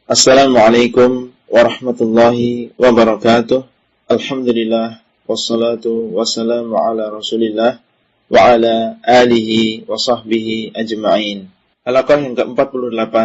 Assalamualaikum warahmatullahi wabarakatuh. Alhamdulillah wassalatu wassalamu ala Rasulillah wa ala alihi wa sahbihi ajma'in. Halaqah yang ke-48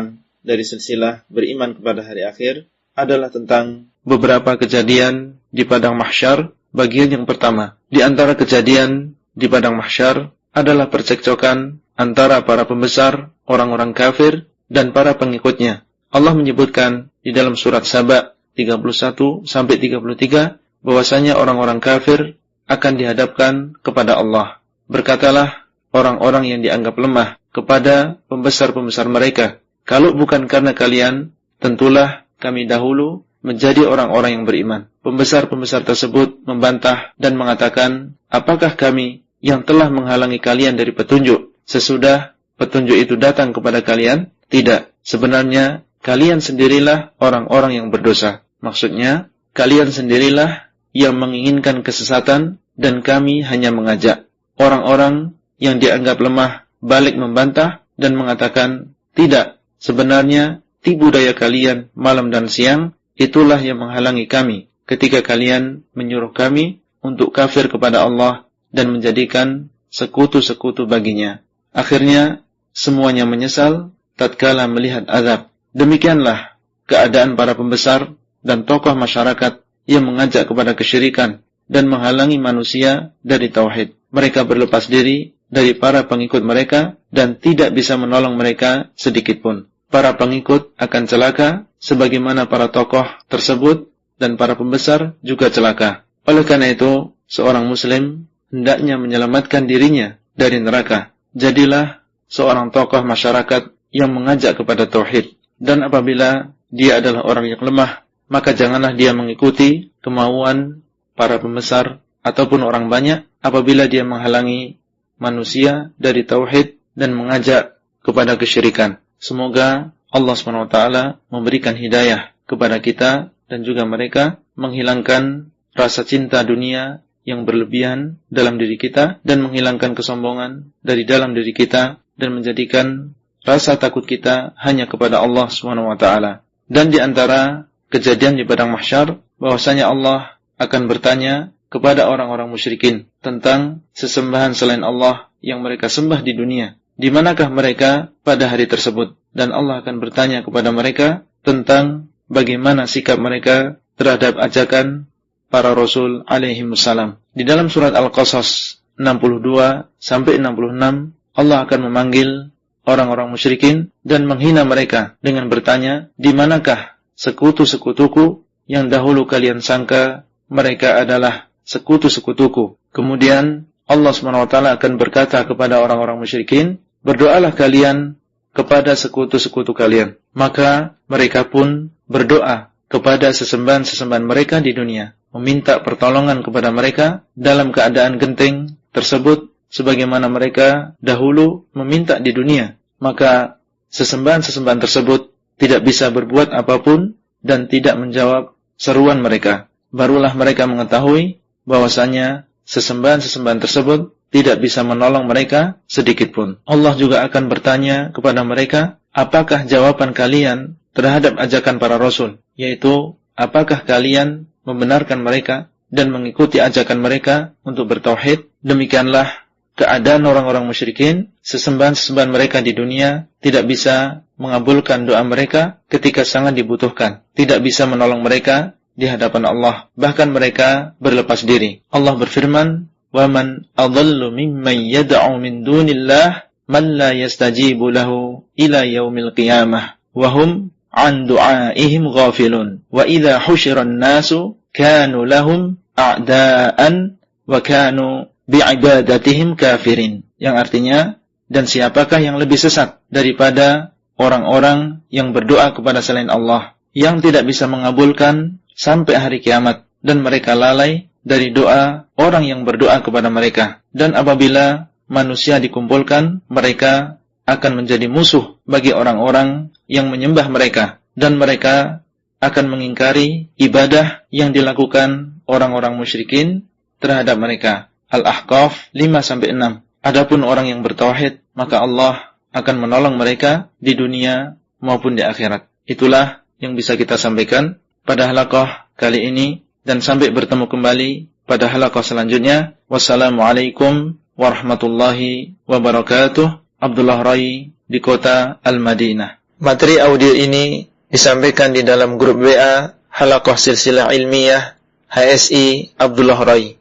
dari silsilah beriman kepada hari akhir adalah tentang beberapa kejadian di padang mahsyar. Bagian yang pertama, di antara kejadian di padang mahsyar adalah percekcokan antara para pembesar orang-orang kafir dan para pengikutnya. Allah menyebutkan di dalam surat Saba 31 sampai 33 bahwasanya orang-orang kafir akan dihadapkan kepada Allah. Berkatalah orang-orang yang dianggap lemah kepada pembesar-pembesar mereka, kalau bukan karena kalian, tentulah kami dahulu menjadi orang-orang yang beriman. Pembesar-pembesar tersebut membantah dan mengatakan, apakah kami yang telah menghalangi kalian dari petunjuk sesudah petunjuk itu datang kepada kalian? Tidak, sebenarnya kalian sendirilah orang-orang yang berdosa. Maksudnya, kalian sendirilah yang menginginkan kesesatan dan kami hanya mengajak. Orang-orang yang dianggap lemah balik membantah dan mengatakan, tidak, sebenarnya tipu daya kalian malam dan siang itulah yang menghalangi kami ketika kalian menyuruh kami untuk kafir kepada Allah dan menjadikan sekutu-sekutu baginya. Akhirnya, semuanya menyesal tatkala melihat azab. Demikianlah keadaan para pembesar dan tokoh masyarakat yang mengajak kepada kesyirikan dan menghalangi manusia dari tauhid. Mereka berlepas diri dari para pengikut mereka dan tidak bisa menolong mereka sedikitpun. Para pengikut akan celaka sebagaimana para tokoh tersebut dan para pembesar juga celaka. Oleh karena itu, seorang muslim hendaknya menyelamatkan dirinya dari neraka. Jadilah seorang tokoh masyarakat yang mengajak kepada tauhid. Dan apabila dia adalah orang yang lemah, maka janganlah dia mengikuti kemauan para pembesar ataupun orang banyak apabila dia menghalangi manusia dari tauhid dan mengajak kepada kesyirikan. Semoga Allah SWT memberikan hidayah kepada kita dan juga mereka, menghilangkan rasa cinta dunia yang berlebihan dalam diri kita dan menghilangkan kesombongan dari dalam diri kita dan menjadikan rasa takut kita hanya kepada Allah SWT. Dan di antara kejadian di padang mahsyar, bahwasanya Allah akan bertanya kepada orang-orang musyrikin tentang sesembahan selain Allah yang mereka sembah di dunia. Di manakah mereka pada hari tersebut? Dan Allah akan bertanya kepada mereka tentang bagaimana sikap mereka terhadap ajakan para Rasul alaihimussalam. Di dalam surat Al-Qasas 62 sampai 66, Allah akan memanggil orang-orang musyrikin dan menghina mereka dengan bertanya, di manakah sekutu-sekutuku yang dahulu kalian sangka mereka adalah sekutu-sekutuku? Kemudian Allah SWT akan berkata kepada orang-orang musyrikin, berdoalah kalian kepada sekutu-sekutu kalian. Maka mereka pun berdoa kepada sesembahan-sesembahan mereka di dunia, meminta pertolongan kepada mereka dalam keadaan genting tersebut sebagaimana mereka dahulu meminta di dunia. Maka sesembahan-sesembahan tersebut tidak bisa berbuat apapun dan tidak menjawab seruan mereka. Barulah mereka mengetahui bahwasanya sesembahan-sesembahan tersebut tidak bisa menolong mereka sedikitpun. Allah juga akan bertanya kepada mereka, apakah jawaban kalian terhadap ajakan para rasul? Yaitu, apakah kalian membenarkan mereka dan mengikuti ajakan mereka untuk bertauhid? Demikianlah keadaan orang-orang musyrikin, sesembahan-sesembahan mereka di dunia tidak bisa mengabulkan doa mereka ketika sangat dibutuhkan, tidak bisa menolong mereka di hadapan Allah, bahkan mereka berlepas diri. Allah berfirman, وَمَنْ أَضَلُّ مِمَّنْ يَدْعُ مِنْ دُونِ اللَّهِ مَنْ لَا يَسْتَجِيبُ لَهُ إِلَى يَوْمِ الْقِيَامَةِ وَهُمْ عَنْ دُعَائِهِمْ غَافِلُونَ وَإِذَا حُشِرَ النَّاسُ كَانُوا لَهُمْ أَعْدَاءً وَكَانُوا bi'ibadatihim kafirin, yang artinya, dan siapakah yang lebih sesat daripada orang-orang yang berdoa kepada selain Allah, yang tidak bisa mengabulkan sampai hari kiamat, dan mereka lalai dari doa orang yang berdoa kepada mereka. Dan apabila manusia dikumpulkan, mereka akan menjadi musuh bagi orang-orang yang menyembah mereka, dan mereka akan mengingkari ibadah yang dilakukan orang-orang musyrikin terhadap mereka. Al-Ahqaf 5-6. Adapun orang yang bertauhid, maka Allah akan menolong mereka di dunia maupun di akhirat. Itulah yang bisa kita sampaikan pada halaqah kali ini, dan sampai bertemu kembali pada halaqah selanjutnya. Wassalamualaikum warahmatullahi wabarakatuh. Abdullah Rai di kota Al-Madinah. Materi audio ini disampaikan di dalam grup WA Halaqah Silsilah Ilmiah HSI Abdullah Rai.